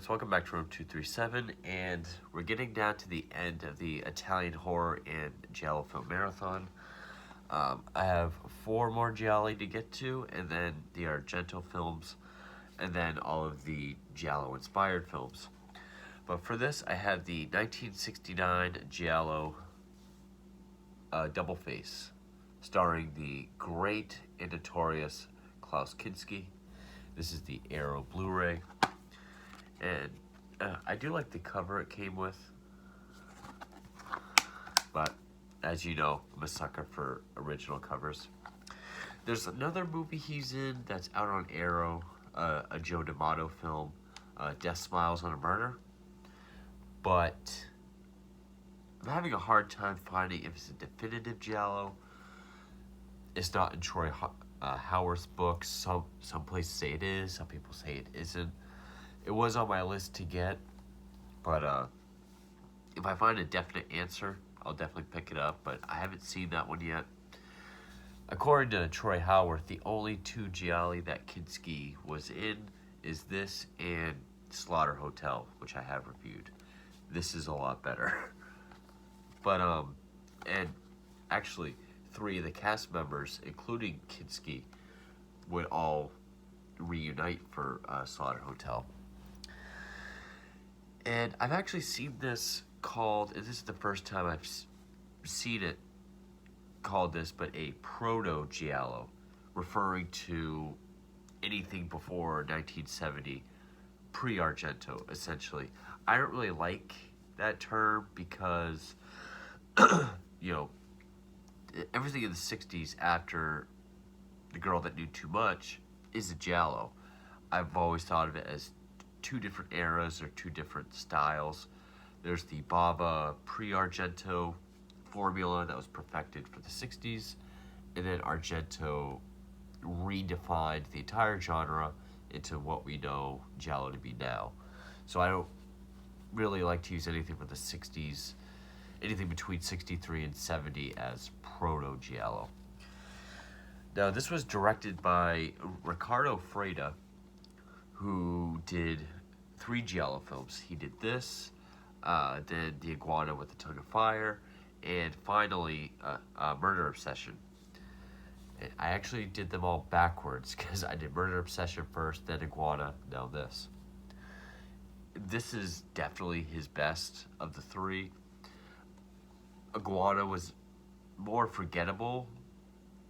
guys, welcome back to Room 237, and we're getting down to the end of the Italian horror and Giallo film marathon. I have 4 more Gialli to get to, and then the Argento films, and then all of the Giallo-inspired films. But for this, I have the 1969 Giallo Double Face, starring the great and notorious Klaus Kinski. This is the Arrow Blu-ray. And I do like the cover it came with, but as you know, I'm a sucker for original covers. There's another movie he's in that's out on Arrow, a Joe D'Amato film, Death Smiles on a Murder, but I'm having a hard time finding if it's a definitive Giallo. It's not in Troy Howarth's books. Some places say it is, some people say it isn't. It was on my list to get, but if I find a definite answer, I'll definitely pick it up, but I haven't seen that one yet. According to Troy Howarth, the only 2 Gialli that Kinski was in is this and Slaughter Hotel, which I have reviewed. This is a lot better. But, and actually, 3 of the cast members, including Kinski, would all reunite for Slaughter Hotel. And I've actually seen this called, and this is the first time I've seen it called this, but a proto-Giallo, referring to anything before 1970, Pre-Argento, essentially. I don't really like that term because, you know, everything in the 60s after The Girl That Knew Too Much is a Giallo. I've always thought of it as 2 different eras or 2 different styles. There's the Bava Pre-Argento formula that was perfected for the 60s, and then Argento redefined the entire genre into what we know Giallo to be now. So I don't really like to use anything from the 60s, anything between 63 and 70 as proto-Giallo. Now, this was directed by Riccardo Freda, who did 3 Giallo films. He did this, then The Iguana with the Tongue of Fire, and finally, Murder Obsession. And I actually did them all backwards, because I did Murder Obsession first, then Iguana, now this. This is definitely his best of the 3. Iguana was more forgettable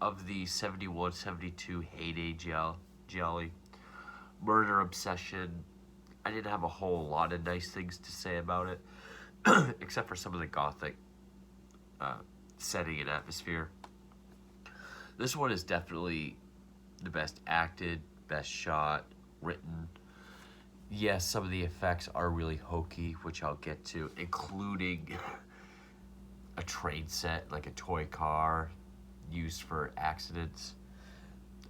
of the 71, 72 heyday Gialli. Murder Obsession, I didn't have a whole lot of nice things to say about it, except for some of the gothic setting and atmosphere. This one is definitely the best acted, best shot, written. Yes, some of the effects are really hokey, which I'll get to, including a train set, like a toy car used for accidents.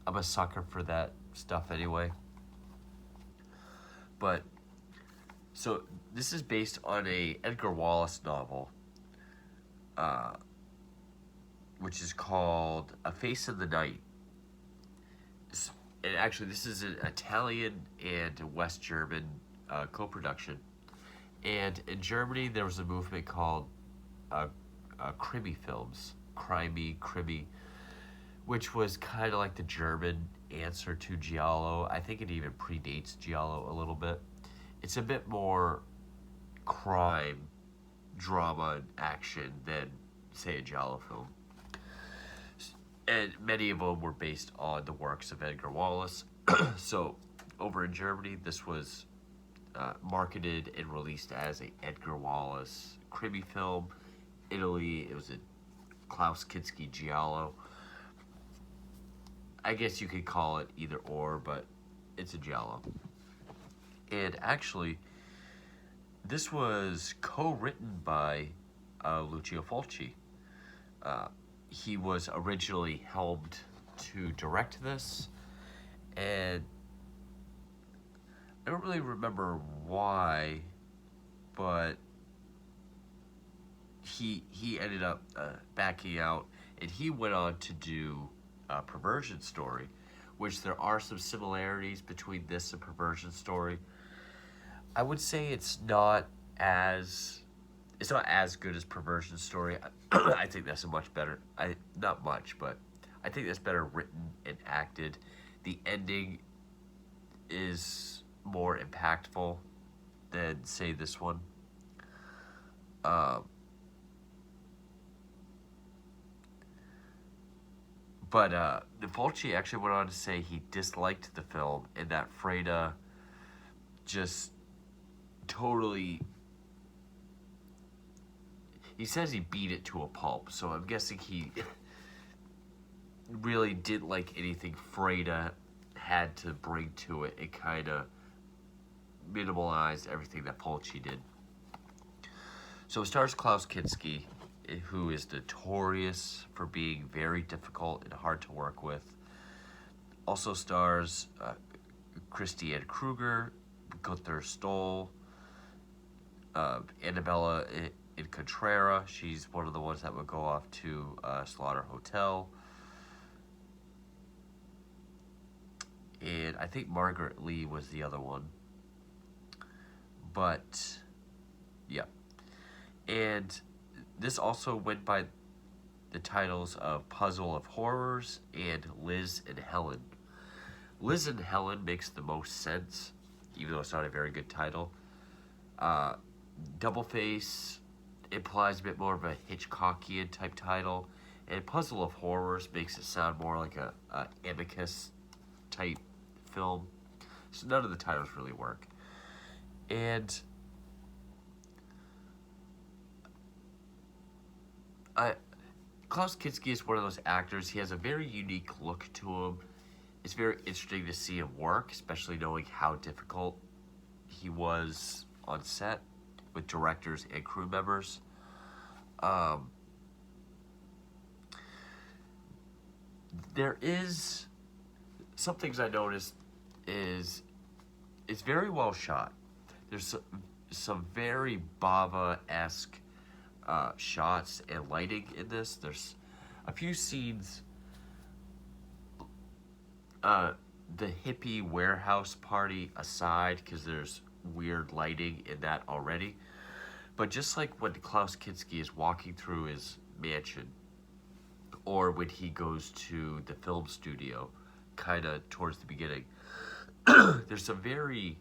I'm a sucker for that stuff anyway. But, so this is based on a Edgar Wallace novel, which is called A Face in the Night. And actually, this is an Italian and West German co-production. And in Germany, there was a movement called Krimi films, Krimi, which was kind of like the German answer to Giallo. I think it even predates Giallo a little bit. It's a bit more crime, drama, and action than, say, a Giallo film. And many of them were based on the works of Edgar Wallace. So, over in Germany, this was marketed and released as a Edgar Wallace Krimi film. Italy, it was a Klaus Kinski Giallo. I guess you could call it either or, but it's a Giallo. And actually, this was co-written by Lucio Fulci. He was originally helmed to direct this, and I don't really remember why, but he ended up backing out, and he went on to do Perversion Story, which there are some similarities between this and Perversion Story. I would say it's not as good as Perversion Story. I think that's a much better. I not much, but I think that's better written and acted. The ending is more impactful than say this one. Um, but Fulci actually went on to say he disliked the film and that Freda just totally. He says he beat it to a pulp, so I'm guessing he really didn't like anything Freda had to bring to it. It kind of minimalized everything that Fulci did. So it stars Klaus Kinski, who is notorious for being very difficult and hard to work with. Also stars Christiane Kruger, Gunther Stoll, Annabella in Contrara. She's one of the ones that would go off to Slaughter Hotel. And I think Margaret Lee was the other one. But, yeah. And this also went by the titles of Puzzle of Horrors and Liz and Helen. Liz and Helen makes the most sense, even though it's not a very good title. Double Face implies a bit more of a Hitchcockian type title, and Puzzle of Horrors makes it sound more like a Amicus type film. So none of the titles really work. And Klaus Kinski is one of those actors. He has a very unique look to him. It's very interesting to see him work, especially knowing how difficult he was on set with directors and crew members. There is some things I noticed is it's very well shot. There's some very Bava-esque shots and lighting in this. There's a few scenes. The hippie warehouse party aside, because there's weird lighting in that already. But just like when Klaus Kinski is walking through his mansion, or when he goes to the film studio, kind of towards the beginning, there's some very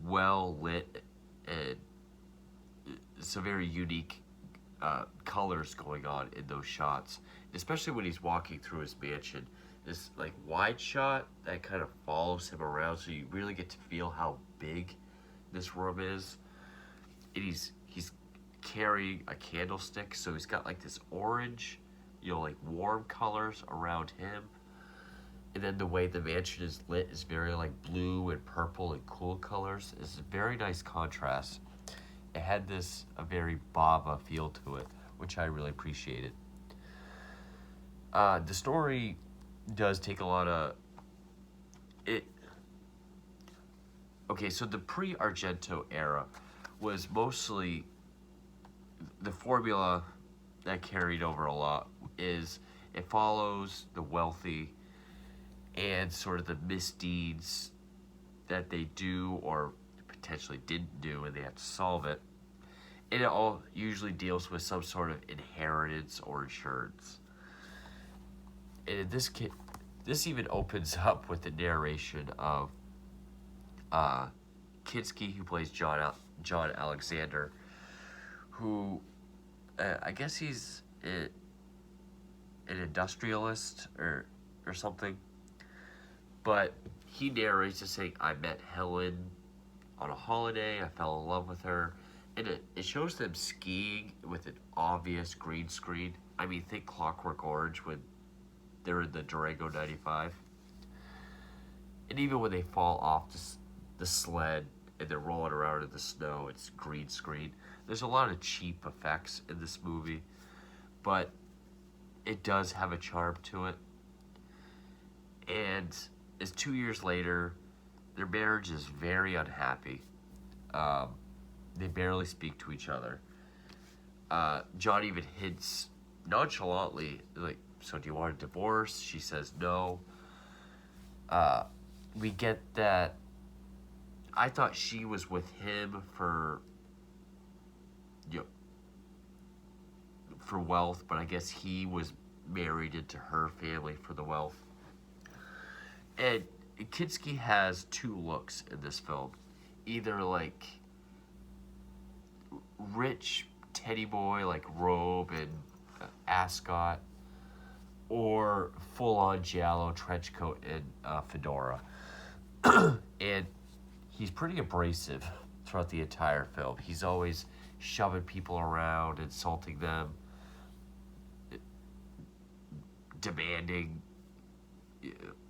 well lit and some very unique colors going on in those shots, especially when he's walking through his mansion. This like wide shot that kind of follows him around, so you really get to feel how big this room is. And he's carrying a candlestick, so he's got like this orange, like warm colors around him. And then the way the mansion is lit is very like blue and purple and cool colors. It's a very nice contrast. It had a very Bava feel to it, which I really appreciated. The story does take a lot of it. Okay, so the Pre-Argento era was mostly the formula that carried over a lot is it follows the wealthy and sort of the misdeeds that they do or potentially didn't do, and they have to solve it. And it all usually deals with some sort of inheritance or insurance. And in this even opens up with the narration of Kinski, who plays John Alexander, who I guess he's an industrialist or something. But he narrates as saying, I met Helen on a holiday, I fell in love with her. And it shows them skiing with an obvious green screen. I mean, think Clockwork Orange when they're in the Durango 95. And even when they fall off the sled and they're rolling around in the snow, it's green screen. There's a lot of cheap effects in this movie, but it does have a charm to it. And it's 2 years later, their marriage is very unhappy. They barely speak to each other. John even hints nonchalantly, like, so do you want a divorce? She says no. We get that I thought she was with him for, you know, for wealth, but I guess he was married into her family for the wealth. And Kinski has two looks in this film. Either like rich teddy boy, like robe and ascot, or full on Giallo trench coat and fedora. And he's pretty abrasive throughout the entire film. He's always shoving people around, insulting them, demanding.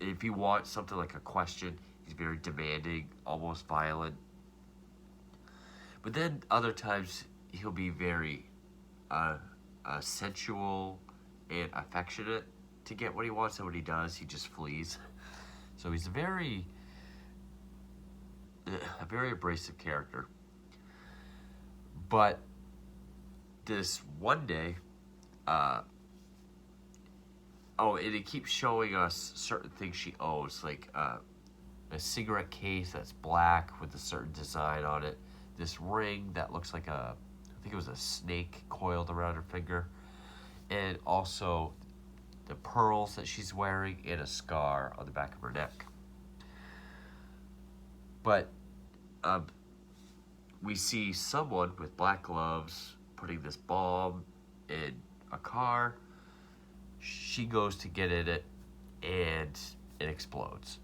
If you want something like a question, he's very demanding, almost violent. But then other times he'll be very sensual and affectionate to get what he wants, and when he does, he just flees. So he's a very abrasive character. But this one day, oh, and it keeps showing us certain things she owns, like a cigarette case that's black with a certain design on it, this ring that looks like I think it was a snake coiled around her finger, and also the pearls that she's wearing and a scar on the back of her neck. But we see someone with black gloves putting this bomb in a car. She goes to get in it, and it explodes.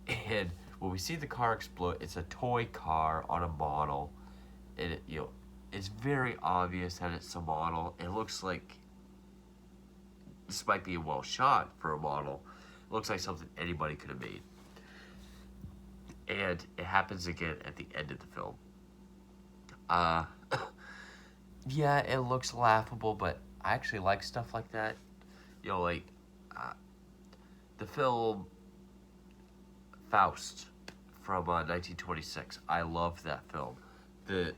And when we see the car explode, it's a toy car on a model, and it's very obvious that it's a model. It looks like this might be well shot for a model. It looks like something anybody could have made. And it happens again at the end of the film. Yeah, it looks laughable, but I actually like stuff like that. Like the film Faust from 1926. I love that film. The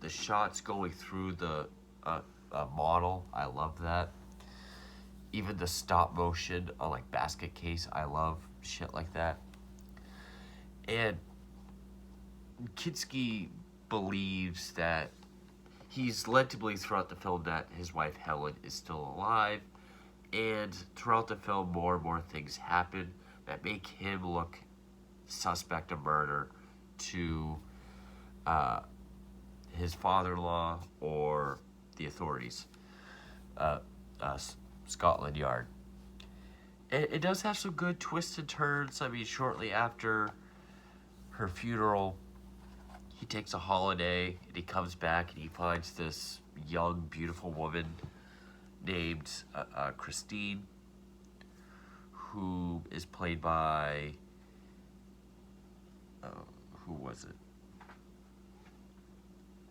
shots going through the model. I love that. Even the stop motion on like basket case. I love shit like that. And Kinski believes that he's led to believe throughout the film that his wife Helen is still alive, and throughout the film more and more things happen that make him look suspect of murder to his father-in-law or the authorities, Scotland Yard. It does have some good twists and turns. I mean, shortly after her funeral, he takes a holiday and he comes back and he finds this young, beautiful woman named Christine, who is played by who was it?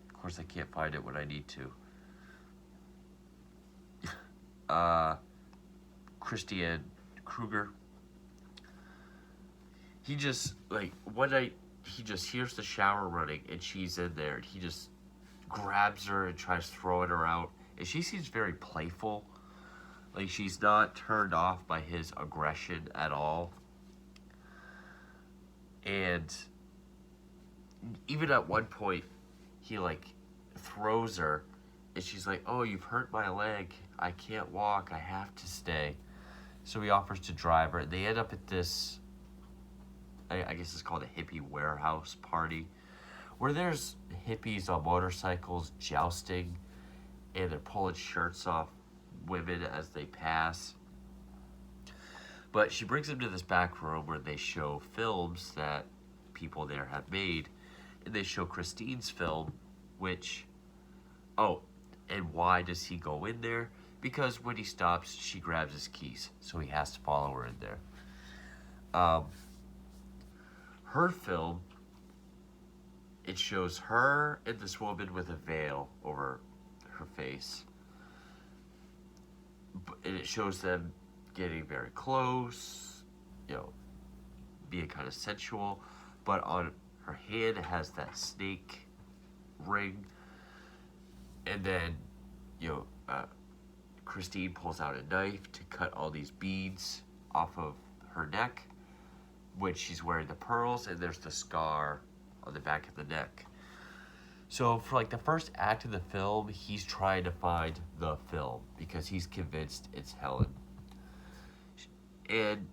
Of course, I can't find it when I need to. Christian Kruger. He just, like, one night, he just hears the shower running, and she's in there, and he just grabs her and tries throwing her out, and she seems very playful. Like, she's not turned off by his aggression at all. And even at one point, he, like, throws her, and she's like, "Oh, you've hurt my leg. I can't walk. I have to stay." So he offers to drive her. They end up at this, I guess it's called a hippie warehouse party, where there's hippies on motorcycles jousting, and they're pulling shirts off women as they pass. But she brings them to this back room where they show films that people there have made, and they show Christine's film, which, and why does he go in there? Because when he stops, she grabs his keys, so he has to follow her in there. Her film, it shows her and this woman with a veil over her face. And it shows them getting very close, being kind of sensual. But on her hand, it has that snake ring. And then, Christine pulls out a knife to cut all these beads off of her neck. when she's wearing the pearls, and there's the scar on the back of the neck. So for like the first act of the film, he's trying to find the film because he's convinced it's Helen. And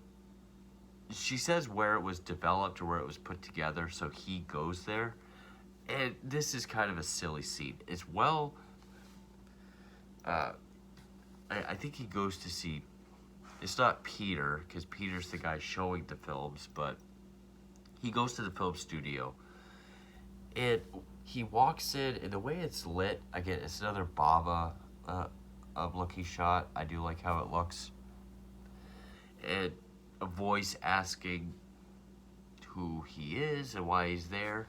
she says where it was developed or where it was put together, so he goes there. And this is kind of a silly scene. It's well, I think he goes to see, it's not Peter, because Peter's the guy showing the films, but he goes to the film studio. And he walks in, and the way it's lit, again, it's another Bava looking shot. I do like how it looks. And a voice asking who he is and why he's there.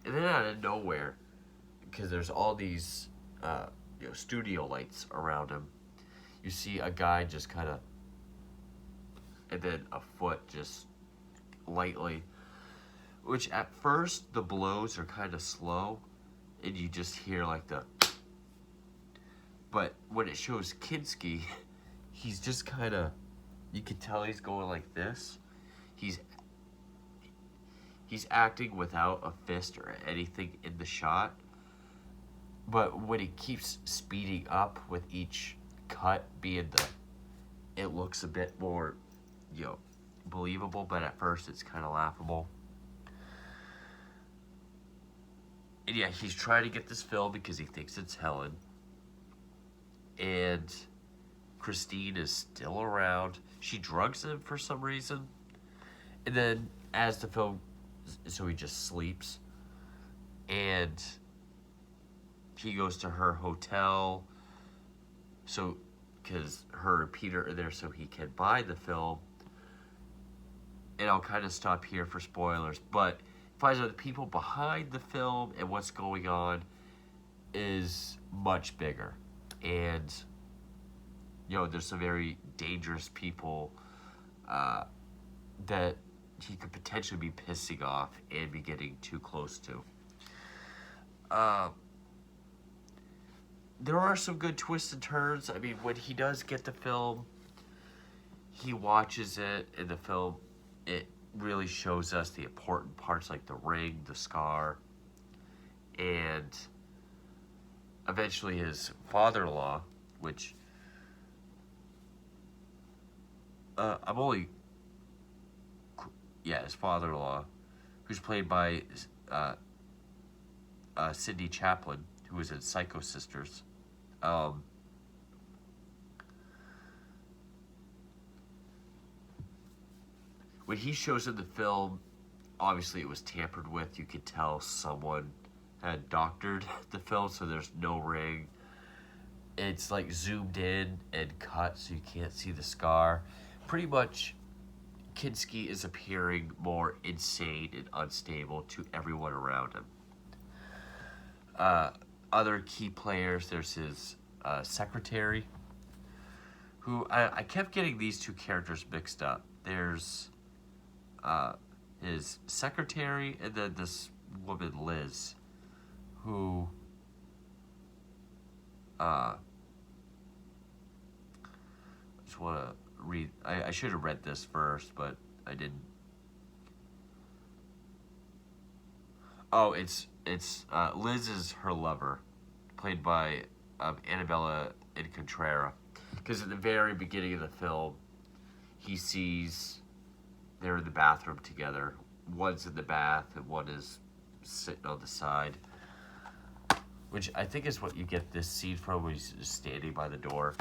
And then out of nowhere, because there's all these studio lights around him, you see a guy just kind of, and then a foot just lightly, which at first the blows are kind of slow, and you just hear like the, but when it shows Kinski, he's just kind of, you can tell he's going like this. He's acting without a fist or anything in the shot. But when he keeps speeding up with each cut being it looks a bit more, believable, but at first it's kind of laughable. And yeah, he's trying to get this film because he thinks it's Helen. And Christine is still around. She drugs him for some reason. And then as the film, so he just sleeps. And he goes to her hotel. So, because her and Peter are there so he can buy the film. And I'll kind of stop here for spoilers. But finds out the people behind the film and what's going on is much bigger. And there's some very dangerous people that he could potentially be pissing off and be getting too close to. There are some good twists and turns. I mean, when he does get the film, he watches it, and the film, it really shows us the important parts like the ring, the scar, and eventually his father-in-law, which his father-in-law, who's played by Sidney Chaplin, who was in Psycho Sisters. When he shows in the film, obviously it was tampered with. You could tell someone had doctored the film, so there's no ring. It's like zoomed in and cut so you can't see the scar. Pretty much, Kinski is appearing more insane and unstable to everyone around him. Other key players, there's his secretary, who I kept getting these two characters mixed up. There's his secretary and then this woman, Liz, who just want to read. I should have read this first, but I didn't. Oh, it's Liz is her lover, played by Annabella Incontrera. Because at the very beginning of the film, he sees they're in the bathroom together. One's in the bath and one is sitting on the side. Which I think is what you get this scene from, when he's just standing by the door.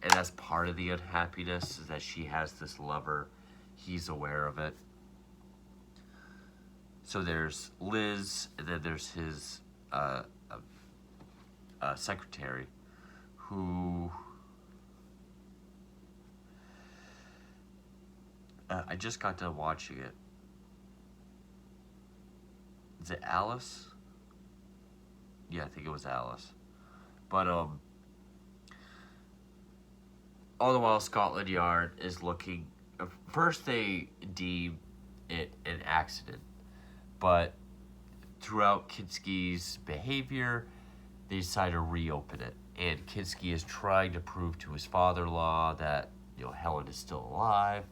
And that's part of the unhappiness, is that she has this lover. He's aware of it. So there's Liz, and then there's his secretary, who I just got done watching it. Is it Alice? Yeah, I think it was Alice. But all the while, Scotland Yard is looking. First, they deem it an accident, but throughout Kinski's behavior, they decide to reopen it. And Kinski is trying to prove to his father-in-law that Helen is still alive.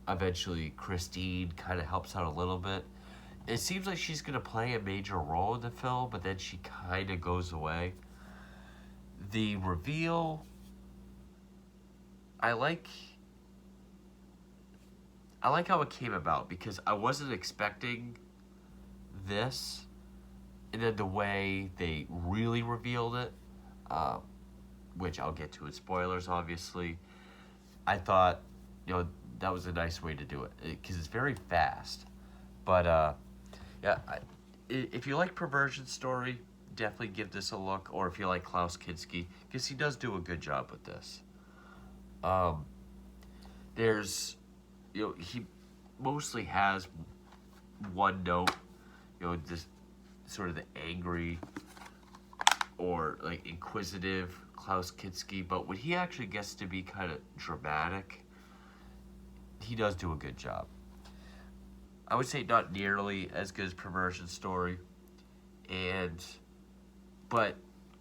eventually Christine kind of helps out a little bit. It seems like she's going to play a major role in the film, but then she kind of goes away. The reveal, I like I like how it came about because I wasn't expecting this, and then the way they really revealed it, uh, which I'll get to in spoilers, obviously. I thought, that was a nice way to do it because it's very fast. But yeah, if you like Perversion Story, definitely give this a look. Or if you like Klaus Kinski, because he does do a good job with this. Um, there's, he mostly has one note, just sort of the angry or like inquisitive Klaus Kinski. But when he actually gets to be kind of dramatic, he does do a good job. I would say not nearly as good as Perversion Story, but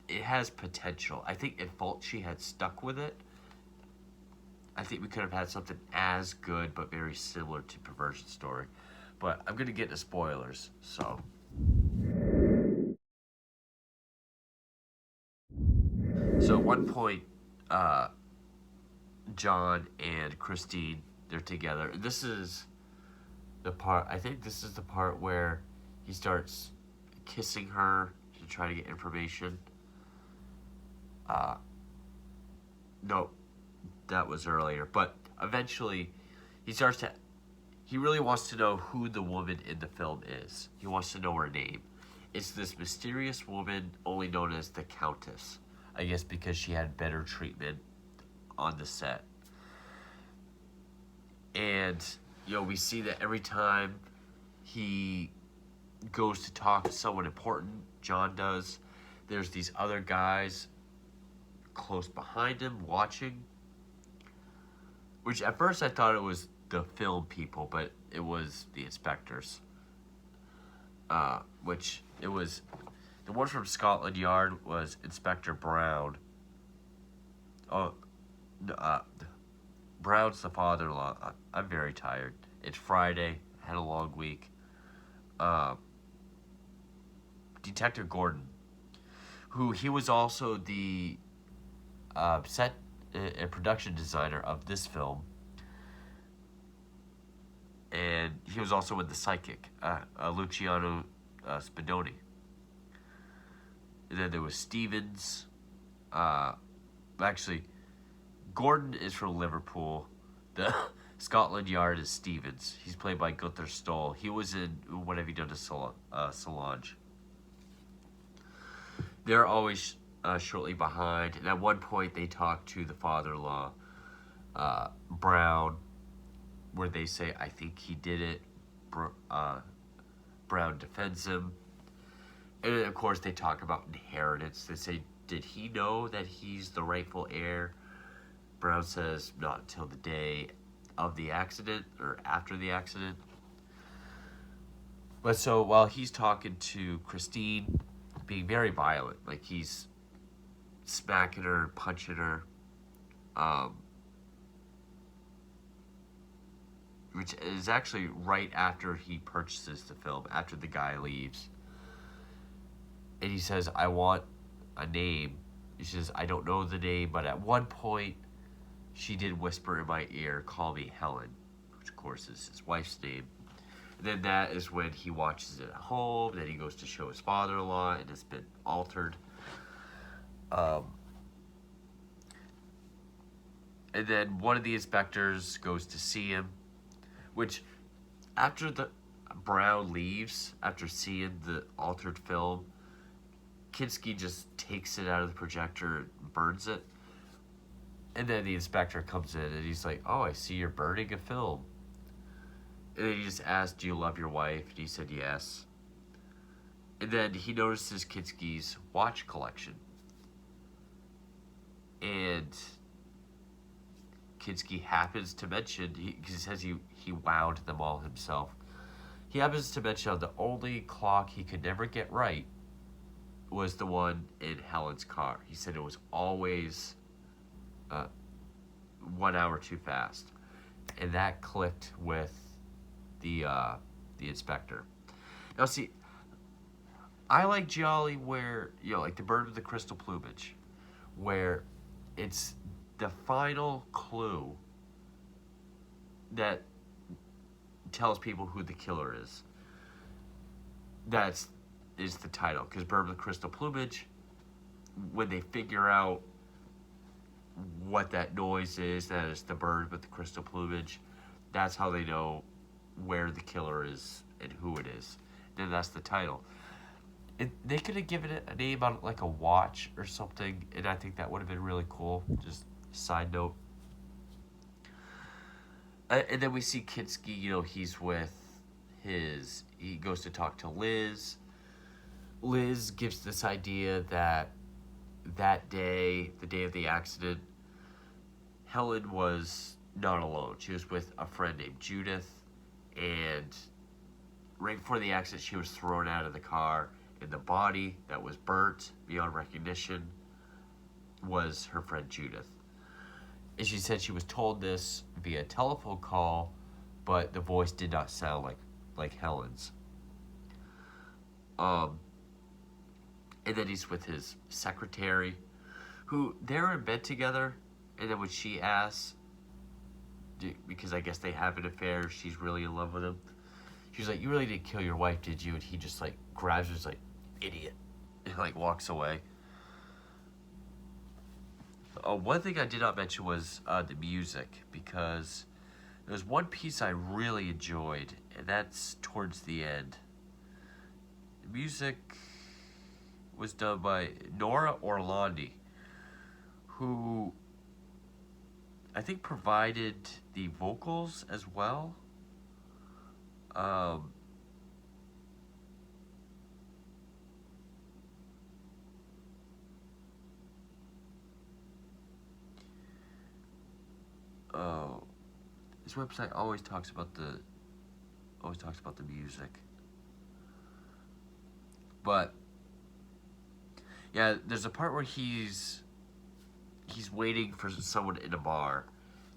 it has potential. I think if Fulci had stuck with it, I think we could have had something as good but very similar to Perversion Story. But I'm gonna get into spoilers, so at one point, uh, John and Christine, they're together. This is the part. I think this is the part where he starts kissing her to try to get information. Uh, no, that was earlier. But eventually, he starts to. He really wants to know who the woman in the film is. He wants to know her name. It's this mysterious woman, only known as the Countess. I guess because she had better treatment on the set. And, we see that every time he goes to talk to someone important, John does, there's these other guys close behind him watching. Which at first I thought it was the film people, but it was the inspectors. Which it was, the one from Scotland Yard was Inspector Brown. Oh, Brown's the father-in-law. I'm very tired. It's Friday. Had a long week. Detective Gordon, who he was also the set and production designer of this film. And he was also with The Psychic, Luciano Spinoni. And then there was Stevens. Actually, Gordon is from Liverpool. The Scotland Yard is Stevens. He's played by Gunther Stoll. He was in What Have You Done to Solange? They're always shortly behind. And at one point, they talk to the father-in-law, Brown, where they say, I think he did it. Brown defends him. And then, of course, they talk about inheritance. They say, did he know that he's the rightful heir? Brown says, not until the day of the accident or after the accident. But so while he's talking to Christine, being very violent, like he's smacking her, punching her, which is actually right after he purchases the film, after the guy leaves. And he says, I want a name. He says, I don't know the name, but at one point, she did whisper in my ear, call me Helen, which of course is his wife's name. And then that is when he watches it at home, then he goes to show his father-in-law, and it's been altered. And then one of the inspectors goes to see him, which after the Brown leaves, after seeing the altered film, Kinski just takes it out of the projector and burns it. And then the inspector comes in and he's like, oh, I see you're burning a film. And then he just asked, do you love your wife? And he said yes. And then he notices Kinski's watch collection. And Kinski happens to mention, because he says he wound them all himself. He happens to mention the only clock he could never get right was the one in Helen's car. He said it was always 1 hour too fast. and that clicked with the inspector. Now, see, I like Giallo where, like the bird with the crystal plumage, where it's the final clue that tells people who the killer is. That's is the title, because bird with the crystal plumage, when they figure out what that noise is, that it's the bird with the crystal plumage, that's how they know where the killer is and who it is. Then that's the title. They could have given it a name on like a watch or something, and I think that would have been really cool. Just side note. And then we see Kinski, he's with he goes to talk to Liz. Liz gives this idea that day, the day of the accident, Helen was not alone. She was with a friend named Judith, and right before the accident, she was thrown out of the car, and the body that was burnt beyond recognition was her friend Judith. And she said she was told this via telephone call, but the voice did not sound like Helen's. And then he's with his secretary, who they're in bed together, and then when she asks, because I guess they have an affair, she's really in love with him. She's like, "You really didn't kill your wife, did you?" And he just like grabs her, like, "Idiot," and like walks away. One thing I did not mention was the music, because there's one piece I really enjoyed, and that's towards the end. The music was done by Nora Orlandi, who I think provided the vocals as well. This website always talks about the music, but yeah, there's a part where he's waiting for someone in a bar,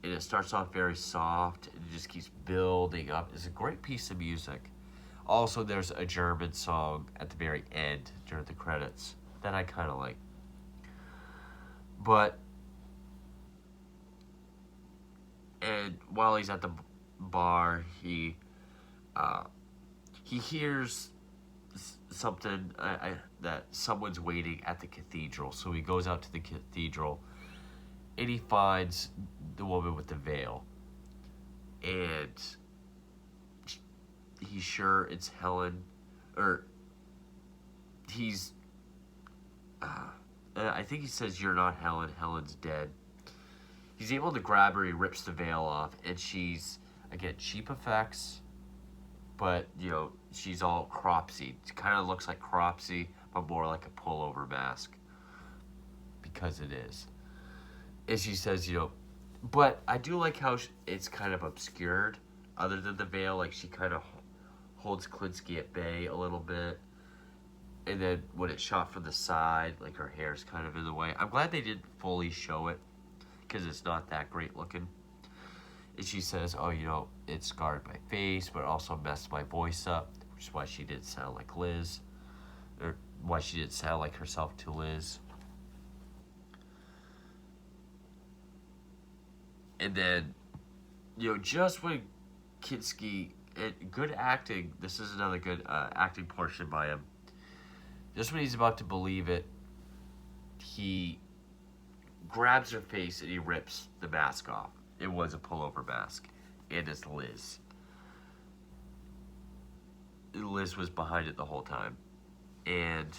and it starts off very soft and it just keeps building up. It's a great piece of music. Also, there's a German song at the very end during the credits that I kind of like. But and while he's at the bar, he hears something that someone's waiting at the cathedral. So he goes out to the cathedral, and he finds the woman with the veil, and he's sure it's Helen, or he's I think he says, "You're not Helen, Helen's dead." He's able to grab her, he rips the veil off, and she's, again, cheap effects, but, she's all cropsy. It kind of looks like Cropsy, but more like a pullover mask, because it is. And she says, but I do like how it's kind of obscured, other than the veil. Like, she kind of holds Klinsky at bay a little bit. And then when it's shot from the side, like, her hair's kind of in the way. I'm glad they didn't fully show it, because it's not that great looking. And she says, "Oh, it scarred my face, but also messed my voice up," which is why she didn't sound like Liz, or why she didn't sound like herself to Liz. And then, just when Kinski, good acting, this is another good acting portion by him. Just when he's about to believe it, he grabs her face and he rips the mask off. It was a pullover mask, and it's Liz. Liz was behind it the whole time. And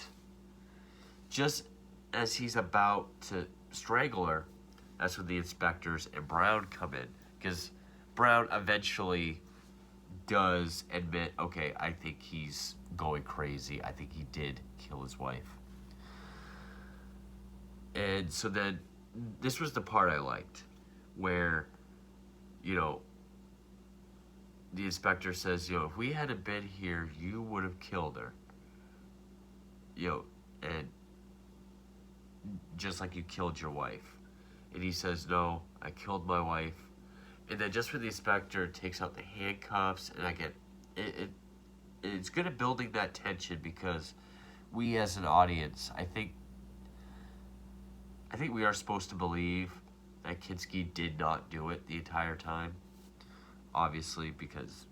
just as he's about to strangle her, that's when the inspectors and Brown come in. Because Brown eventually does admit, okay, I think he's going crazy. I think he did kill his wife. And so then, this was the part I liked, where, the inspector says, "If we hadn't been here, you would have killed her. And just like you killed your wife." And he says, "No, I killed my wife And then just when the inspector takes out the handcuffs, and it's good at building that tension because we as an audience, I think we are supposed to believe that Kinski did not do it the entire time. Obviously, because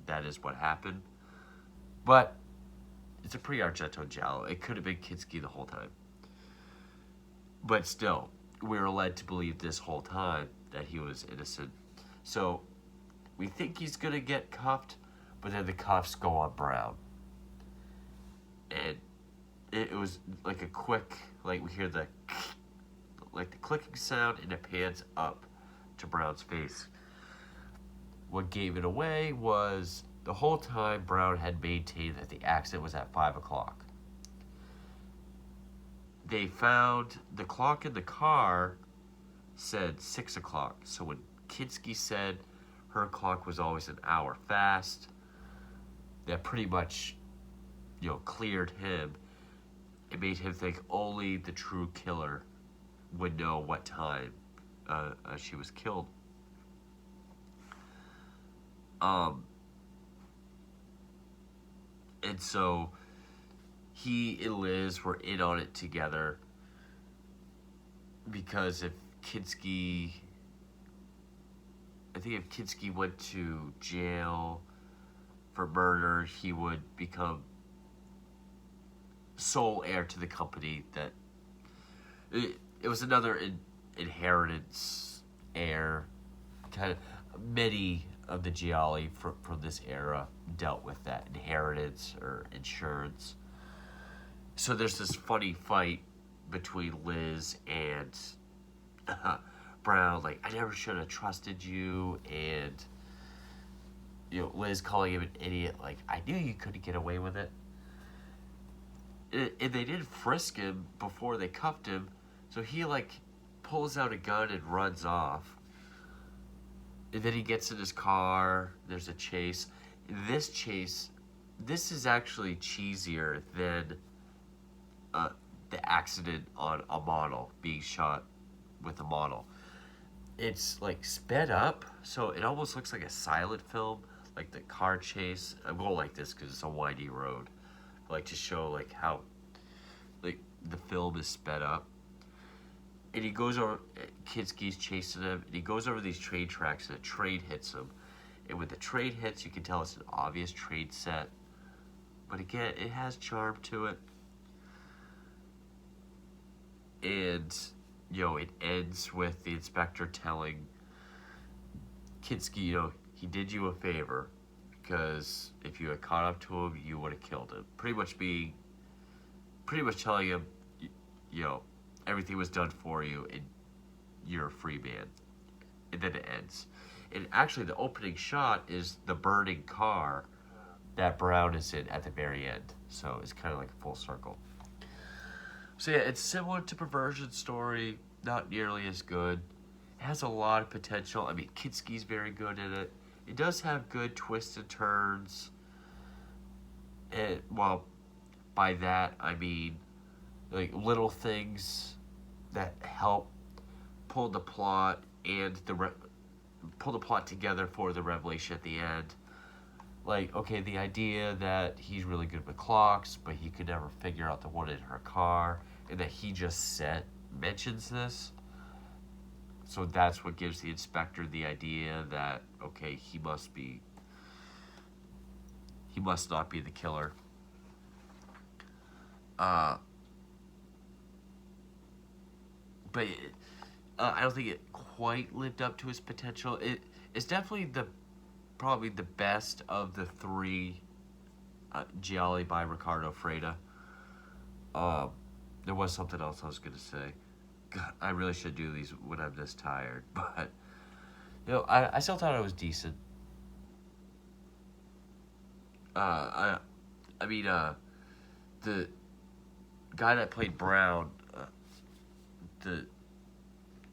that is what happened. But it's a pre-Argento Giallo. It could have been Kinski the whole time. But still, we were led to believe this whole time that he was innocent. So we think he's going to get cuffed, but then the cuffs go on Brown. And it was like a quick, like we hear the clicking sound, and it pans up to Brown's face. What gave it away was the whole time Brown had maintained that the accident was at 5 o'clock. They found the clock in the car said 6 o'clock. So when Kinski said her clock was always an hour fast, that pretty much, cleared him. It made him think only the true killer would know what time she was killed. And so he and Liz were in on it together because if Kinski went to jail for murder, he would become sole heir to the company. That it was another inheritance heir. Kind of many of the Gialli from this era dealt with that inheritance or insurance. So there's this funny fight between Liz and Brown, like, I never should have trusted you, and Liz calling him an idiot, like, I knew you couldn't get away with it. And they did frisk him before they cuffed him, so he pulls out a gun and runs off. And then he gets in his car, there's a chase. This is actually cheesier than the accident on a model, being shot with a model. It's sped up, so it almost looks like a silent film, like the car chase. I'm going like this because it's a windy road, to show how the film is sped up. And he goes over, Kinski's chasing him, and he goes over these train tracks, and a train hits him. And when the train hits, you can tell it's an obvious train set. But again, it has charm to it. And, it ends with the inspector telling Kinski, he did you a favor, because if you had caught up to him, you would have killed him. Pretty much telling him, everything was done for you, and you're a free man. And then it ends. And actually, the opening shot is the burning car that Brown is in at the very end. So it's kind of like a full circle. So yeah, it's similar to Perversion Story, not nearly as good. It has a lot of potential. I mean, Kinski's very good in it. It does have good twists and turns. And, well, by that, I mean, little things that help pull the plot and pull the plot together for the revelation at the end. Okay, the idea that he's really good with clocks, but he could never figure out the one in her car, and that he just mentions this. So that's what gives the inspector the idea that, okay, he must not be the killer. But I don't think it quite lived up to its potential. It's definitely probably the best of the three Gialli by Riccardo Freda. There was something else I was going to say. God, I really should do these when I'm this tired. But, I still thought it was decent. The guy that played Brown, the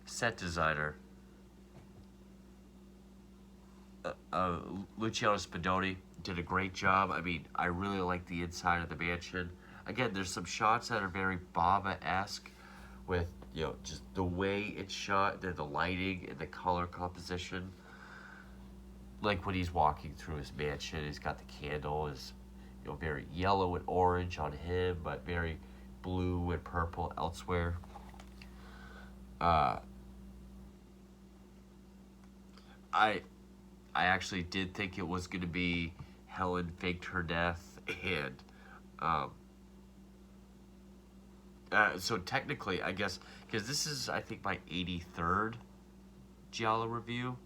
set designer, Luciano Spadoni, did a great job. I mean, I really like the inside of the mansion. Again, there's some shots that are very Bava-esque with, just the way it's shot, the lighting and the color composition. like when he's walking through his mansion, he's got the candle, is very yellow and orange on him, but very blue and purple elsewhere. Uh, I I actually did think it was going to be Helen faked her death, and um, so technically, I guess because this is I think my 83rd Giallo review.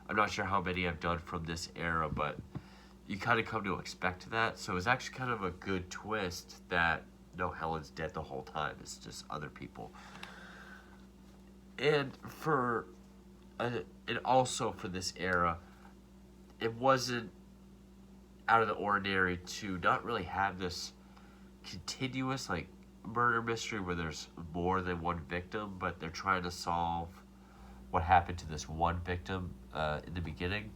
I'm not sure how many I've done from this era, but you kind of come to expect that. So it's actually kind of a good twist that no, Helen's dead the whole time. It's just other people. And for and also for this era, it wasn't out of the ordinary to not really have this continuous like murder mystery where there's more than one victim, but they're trying to solve what happened to this one victim in the beginning,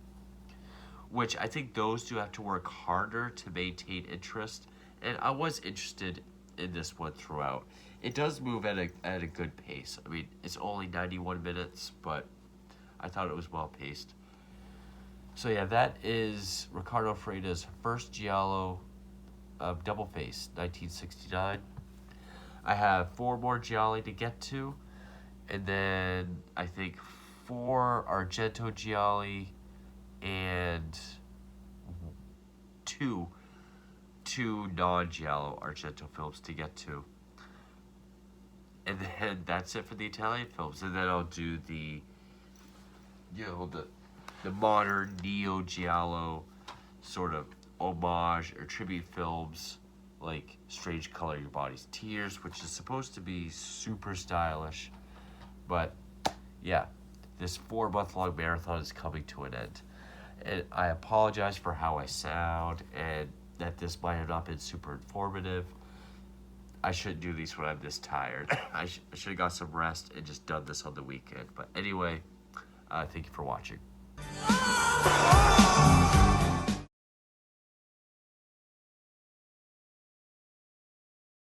which I think those two have to work harder to maintain interest. And I was interested in this one throughout. It does move at a good pace. I mean, it's only 91 minutes, but I thought it was well paced. So yeah, that is Ricardo Freda's first Giallo, Double Face, 1969. I have 4 more Gialli to get to, and then I think 4 Argento Gialli and two non-Giallo Argento films to get to. And then that's it for the Italian films. And then I'll do the modern neo-Giallo sort of homage or tribute films like Strange Color Your Body's Tears, which is supposed to be super stylish. But yeah, this 4-month-long marathon is coming to an end. And I apologize for how I sound and that this might have not been super informative. I shouldn't do these when I'm this tired. I should have got some rest and just done this on the weekend. But anyway, thank you for watching.